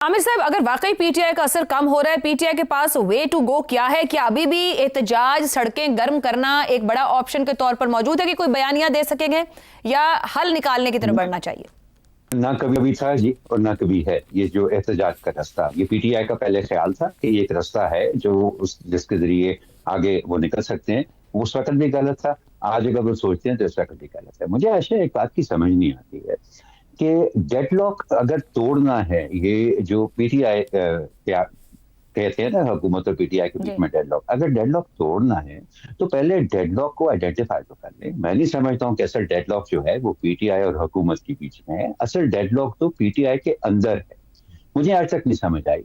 आमिर साहब, अगर वाकई पीटीआई का असर कम हो रहा है, पीटीआई के पास वे टू गो क्या है? क्या अभी भी एहतजाज, सड़कें गर्म करना एक बड़ा ऑप्शन के तौर पर मौजूद है कि कोई बयानियां दे सकेंगे, या हल निकालने की तरफ बढ़ना चाहिए? ना कभी था जी और ना कभी है ये जो एहतजाज का रास्ता। ये पीटीआई का पहले ख्याल था कि ये एक रास्ता है जो जिसके जरिए आगे वो निकल सकते हैं। उस वक्त भी गलत था, आज अगर वो सोचते हैं तो इस वक्त भी गलत है। मुझे ऐसे एक बात की समझ नहीं आती है कि डेडलॉक अगर तोड़ना है, ये जो पीटीआई क्या कहते हैं ना, हुकूमत और पीटीआई के बीच में डेडलॉक, अगर डेडलॉक तोड़ना है तो पहले डेडलॉक को आइडेंटिफाई तो कर ले। मैं नहीं समझता हूँ कि असल डेडलॉक जो है वो पीटीआई और हुकूमत के बीच में है। असल डेडलॉक तो पीटीआई के अंदर है। मुझे आज तक नहीं समझ आई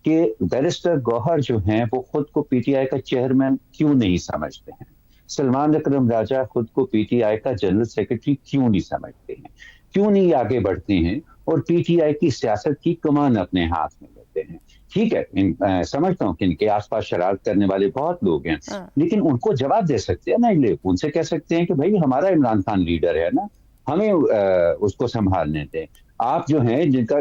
कि बैरिस्टर गौहर जो हैं वो खुद को पीटीआई का चेयरमैन क्यों नहीं समझते हैं। सलमान अकरम राजा खुद को पीटीआई का जनरल सेक्रेटरी क्यों नहीं समझते हैं, क्यों नहीं आगे बढ़ते हैं और पीटीआई की सियासत की कमान अपने हाथ में लेते हैं। ठीक है, समझता हूँ कि इनके आसपास शरारत करने वाले बहुत लोग हैं, लेकिन उनको जवाब दे सकते हैं ना। ये उनसे कह सकते हैं कि भाई हमारा इमरान खान लीडर है ना, हमें उसको संभालने दें। आप जो हैं जिनका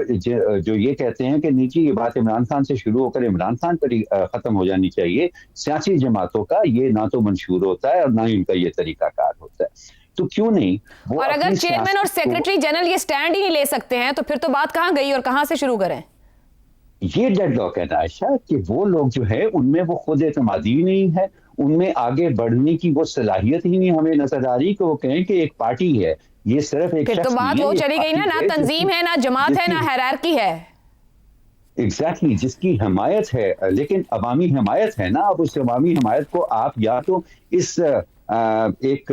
जो ये कहते हैं कि नीचे ये बात इमरान खान से शुरू होकर इमरान खान पर ही खत्म हो जानी चाहिए, सियासी जमातों का ये ना तो मंशूर होता है और ना ही उनका ये तरीकाकार होता है। तो क्यों नहीं वो, और अगर चेयरमैन और सेक्रेटरी जनरल ये स्टैंड ही नहीं ले सकते हैं तो फिर तो बात कहां गई और कहां से शुरू करें? ये डेडलॉक है ना आयशा, कि वो लोग जो है उनमें वो खुद एतमादी ही नहीं है, उनमें आगे बढ़ने की वो सलाहियत ही नहीं हमें नजर आ रही कि वो कहें कि एक पार्टी है। ये सिर्फ एक फिर तो बात वो चली गई ना तंजीम है, ना जमात है, ना हायरार्की है। एग्जैक्टली जिसकी हमायत है, लेकिन अवामी हमायत है ना। अब उस अवामी हमायत को आप या तो इस एक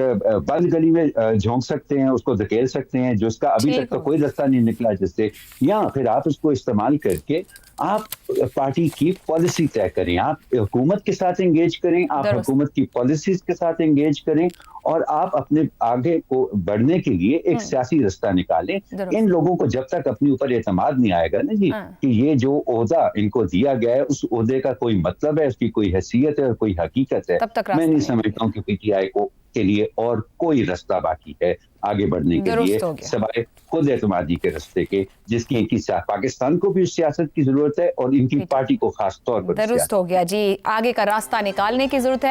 बंद गली में झोंक सकते हैं, उसको धकेल सकते हैं जो उसका अभी तक तो कोई रास्ता नहीं निकला जिससे, या फिर आप उसको इस्तेमाल करके आप पार्टी की पॉलिसी तय करें, आप हुकूमत के साथ एंगेज करें, आप हुकूमत की पॉलिसीज के साथ एंगेज करें और आप अपने आगे को बढ़ने के लिए एक सियासी रास्ता निकालें। इन लोगों को जब तक अपने ऊपर एतमाद नहीं आएगा ना जी कि ये जो ओहदा इनको दिया गया है उस ओहदे का कोई मतलब है, उसकी कोई हैसियत है और कोई हकीकत है, मैं नहीं समझता हूँ कि पीटीआई को के लिए और कोई रास्ता बाकी है आगे बढ़ने के लिए सिवाय खुद एतमादी के रास्ते के, जिसकी इनकी पाकिस्तान को भी उस सियासत की जरूरत है और इनकी पार्टी को खास तौर पर दुरुस्त हो गया जी। आगे का रास्ता निकालने की जरूरत है।